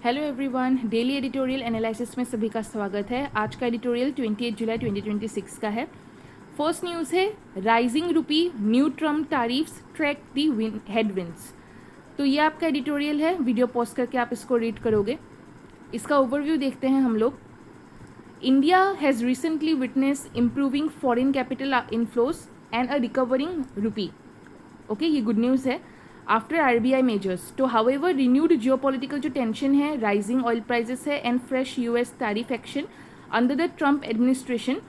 Hello everyone, daily editorial analysis में सभी का स्वागत है। आज का एडिटोरियल 28 जुलाई 2026 का है। फर्स्ट न्यूज़ है राइजिंग रूपी, न्यू ट्रम्प टैरिफ्स ट्रैक दी हेडविंड्स। तो ये आपका एडिटोरियल है, वीडियो पॉज करके आप इसको रीड करोगे। इसका ओवरव्यू देखते हैं हम लोग। India has recently witness improving foreign capital inflows and a recovering rupee. Okay, ये गुड न्यूज़ है आफ्टर RBI मेजर्स। तो हाउएवर रिन्यूड जियोपॉलिटिकल जो टेंशन है, राइजिंग ऑयल प्राइजेस है and fresh US tariff action under the Trump administration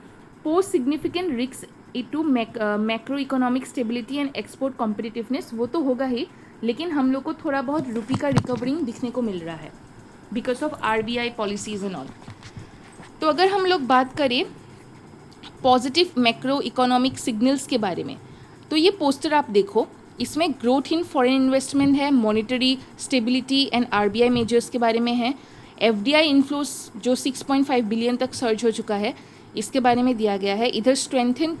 pose significant risk to macro economic stability and export competitiveness. वो तो होगा ही, लेकिन हम लोग को थोड़ा बहुत रूपी का रिकवरिंग दिखने को मिल रहा है because of RBI policies and all. तो अगर हम लोग बात करें पॉजिटिव मैक्रो इकोनॉमिक सिग्नल्स के बारे में, तो ये पोस्टर आप देखो, इसमें ग्रोथ इन फॉरेन इन्वेस्टमेंट है, monetary stability and RBI measures के बारे में है, FDI इन्फ्लोस जो 6.5 बिलियन तक सर्ज हो चुका है, इसके बारे में दिया गया है। इधर strengthened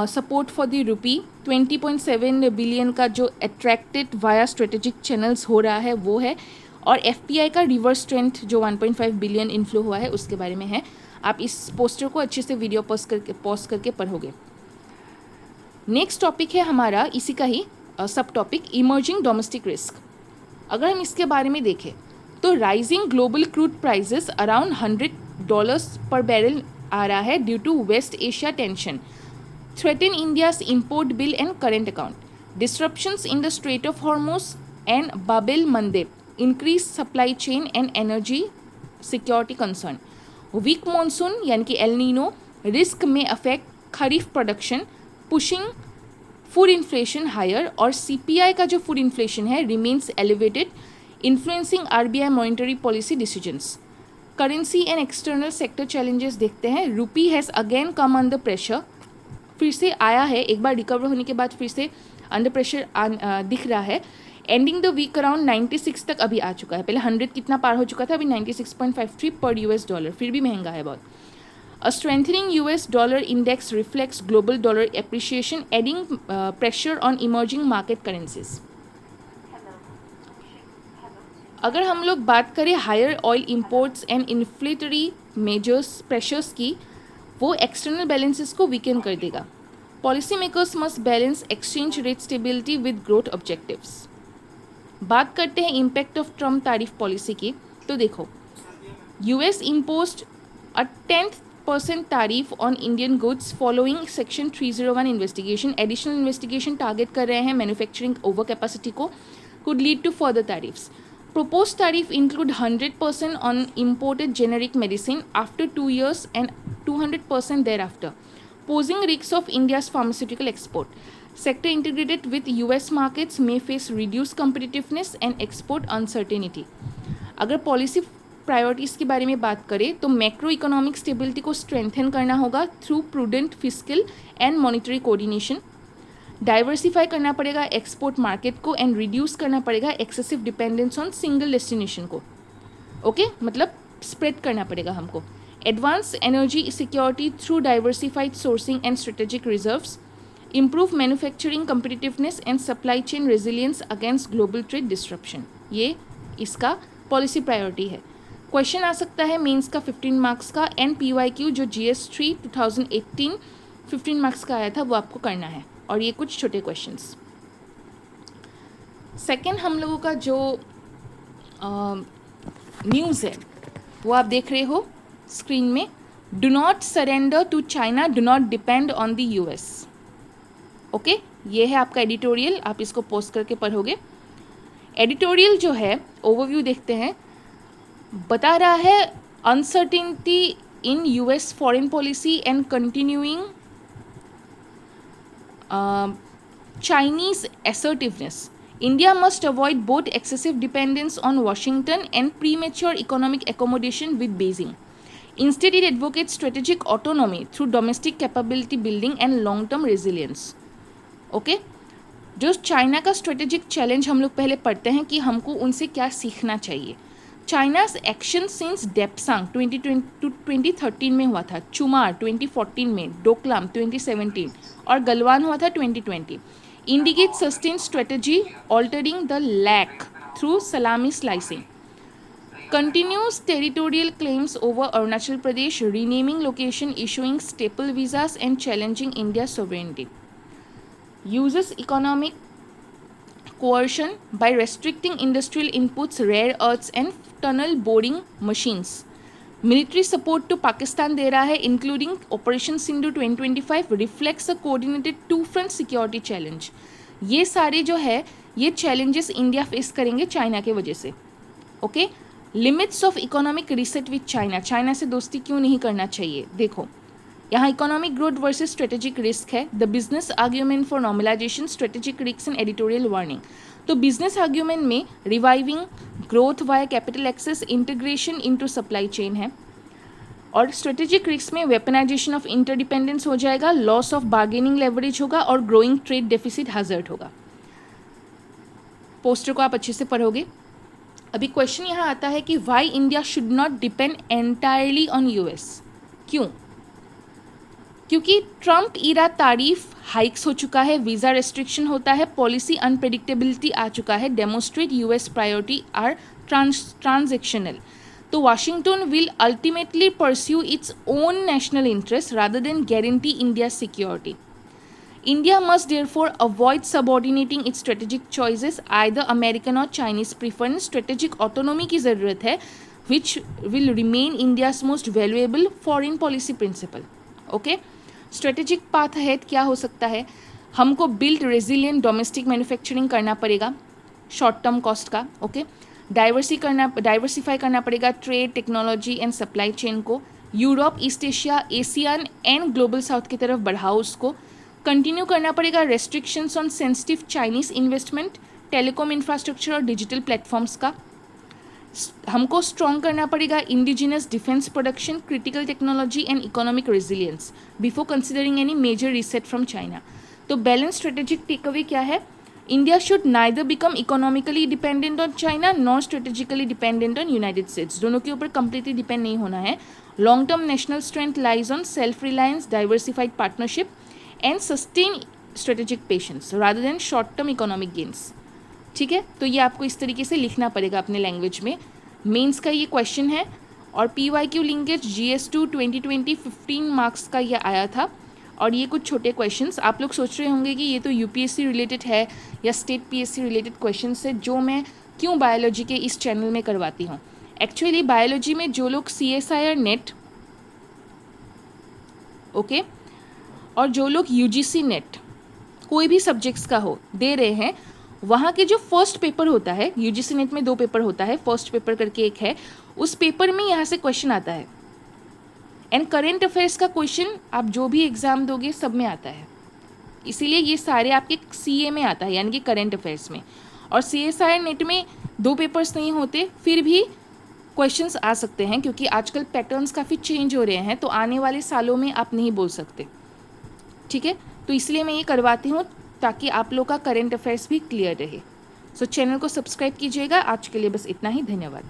support for the rupee, 20.7 billion का जो अट्रैक्टेड वाया स्ट्रेटेजिक चैनल्स हो रहा है वो है, और FPI का रिवर्स स्ट्रेंथ जो 1.5 बिलियन इन्फ्लो हुआ है उसके बारे में है। आप इस पोस्टर को अच्छे से वीडियो पॉज करके पढ़ोगे। नेक्स्ट टॉपिक है हमारा इसी का ही सब टॉपिक, इमर्जिंग डोमेस्टिक रिस्क। अगर हम इसके बारे में देखें तो rising global crude prices around $100 पर बैरल आ रहा है due to West Asia tension, threaten India's import bill and current account, disruptions in the Strait of Hormuz and Bab el Mandeb, increase supply chain and energy security concern, weak monsoon यानी कि El Nino risk में affect kharif production, pushing food inflation higher, और CPI का जो food inflation है remains elevated, influencing RBI monetary policy decisions. Currency and external sector challenges देखते हैं। रूपी has again come under pressure, फिर से आया है, एक बार रिकवर होने के बाद फिर से अंडर प्रेशर दिख रहा है। एंडिंग द वीक अराउंड 96 तक अभी आ चुका है, पहले 100 कितना पार हो चुका था, अभी 96.53 पर US डॉलर, फिर भी महंगा है बहुत। A strengthening US dollar index reflects global dollar appreciation, adding pressure on emerging market currencies. अगर हम लोग बात करें higher oil imports and inflationary measures pressures की, वो एक्सटर्नल बैलेंसेस को वीकन कर देगा। Policy makers must balance exchange rate stability with growth objectives. बात करते हैं impact of Trump tariff policy की, तो देखो US imposed a 10% tariff on Indian goods following Section 301 investigation. Additional investigation target कर रहे हैं manufacturing over capacity को, could lead to further tariffs. Proposed tariff include 100% on imported generic medicine after 2 years and 200% thereafter, posing risks of India's pharmaceutical export. Sector integrated with US markets may face reduced competitiveness and export uncertainty. अगर policy priorities के बारे में बात करें तो macro economic stability को strengthen करना होगा through prudent fiscal and monetary coordination, diversify करना पड़ेगा एक्सपोर्ट मार्केट को एंड रिड्यूस करना पड़ेगा excessive dependence on single destination को। ओके, मतलब स्प्रेड करना पड़ेगा हमको। Advance energy security through diversified sourcing and strategic reserves, improve manufacturing competitiveness and supply chain resilience against global trade disruption, ये इसका पॉलिसी प्रायोरिटी है। क्वेश्चन आ सकता है मेंस का 15 मार्क्स का, एंड PYQ जो GS3 2018 15 मार्क्स का आया था वो आपको करना है, और ये कुछ छोटे क्वेश्चंस। सेकंड हम लोगों का जो न्यूज़ है वो आप देख रहे हो स्क्रीन में, do not surrender to China, do not depend on the US। Okay, ये है आपका एडिटोरियल, आप इसको पोस्ट करके पढ़ोगे। एडिटोरियल जो है ओवरव्यू देखते हैं, बता रहा है uncertainty in US foreign policy and continuing Chinese assertiveness. India must avoid both excessive dependence on Washington and premature economic accommodation with Beijing. Instead, it advocates strategic autonomy through domestic capability building and long-term resilience. Okay? जो China का strategic challenge हम लोग पहले पढ़ते हैं कि हमको उनसे क्या सीखना चाहिए। चाइनाज एक्शन सिंस डेप्सांग 2013 में हुआ था, चुमार 2014 में, डोकलाम 2017 और गलवान हुआ था 2020, indicate sustain strategy altering the LAC through salami slicing. Continues territorial claims over Arunachal Pradesh, renaming location, issuing staple visas, and challenging India's sovereignty. Uses economic coercion by restricting industrial inputs, rare earths, and tunnel boring machines. Military support to Pakistan दे रहा है including operation Sindhu 2025, reflects a coordinated two front security challenge. ये सारे जो है ये challenges India face करेंगे China के वजह से. Okay, limits of economic reset with China. China से दोस्ती क्यों नहीं करना चाहिए? देखो यहाँ economic growth versus strategic risk है. The business argument for normalisation, strategic risk and editorial warning. तो बिजनेस आर्ग्यूमेंट में reviving growth via capital access, integration into supply chain है. और स्ट्रेटेजिक रिस्क में वेपनाइजेशन ऑफ इंटरडिपेंडेंस हो जाएगा, loss of bargaining leverage होगा और ग्रोइंग ट्रेड डेफिसिट हैजर्ड होगा. पोस्टर को आप अच्छे से पढ़ोगे. अभी क्वेश्चन यहाँ आता है कि why India should not depend entirely on US. क्यों? क्योंकि ट्रम्प ईरा तारीफ हाइक्स हो चुका है, वीज़ा रेस्ट्रिक्शन होता है, पॉलिसी अनप्रेडिक्टेबिलिटी आ चुका है, demonstrate US priority are transactional. तो Washington will ultimately pursue its own national interest rather than guarantee India security. India must therefore avoid subordinating its strategic choices either American or Chinese preference. Strategic autonomy की ज़रूरत है which will remain India's most valuable foreign policy principle. Okay? Strategic path ahead क्या हो सकता है? हमको build resilient domestic manufacturing करना पड़ेगा short term cost का. Okay? डाइवर्सिफाई करना पड़ेगा trade, technology and supply chain को. Europe, East Asia, Asian and global south की तरफ बढ़ाओ उसको. कंटिन्यू करना पड़ेगा restrictions on sensitive Chinese investment, telecom infrastructure और डिजिटल प्लेटफॉर्म्स का. हमको स्ट्रॉन्ग करना पड़ेगा indigenous defence production, critical technology and economic resilience before considering any major reset from China. तो बैलेंस स्ट्रेटेजिक टेकअवे क्या है? India should neither become economically dependent on China nor strategically dependent on United states. दोनों के ऊपर completely depend नहीं होना है. Long term national strength lies on self reliance, diversified partnership and sustain strategic patience rather than short term economic gains. ठीक है, तो ये आपको इस तरीके से लिखना पड़ेगा अपने लैंग्वेज में. मेंस का ये क्वेश्चन है और PYQ लिंकेज GS2 2020 15 मार्क्स का ये आया था. और ये कुछ छोटे क्वेश्चंस आप लोग सोच रहे होंगे कि ये तो UPSC रिलेटेड है या स्टेट PSC रिलेटेड क्वेश्चंस है जो मैं क्यों बायोलॉजी के इस चैनल में करवाती हूँ. एक्चुअली बायोलॉजी में जो लोग CSIR नेट ओके और जो लोग UGC नेट कोई भी सब्जेक्ट्स का हो दे रहे हैं, वहाँ के जो फर्स्ट पेपर होता है, UGC नेट में 2 पेपर होता है, फर्स्ट पेपर करके एक है, उस पेपर में यहाँ से क्वेश्चन आता है. एंड करेंट अफेयर्स का क्वेश्चन आप जो भी एग्ज़ाम दोगे सब में आता है. इसीलिए ये सारे आपके CA में आता है, यानी कि करेंट अफेयर्स में. और CSIR नेट में 2 पेपर्स नहीं होते, फिर भी क्वेश्चंस आ सकते हैं क्योंकि आजकल पैटर्न्स काफ़ी चेंज हो रहे हैं. तो आने वाले सालों में आप नहीं बोल सकते. ठीक है, तो इसलिए मैं ये करवाती हूँ ताकि आप लोग का करेंट अफेयर्स भी क्लियर रहे. सो चैनल को सब्सक्राइब कीजिएगा. आज के लिए बस इतना ही. धन्यवाद.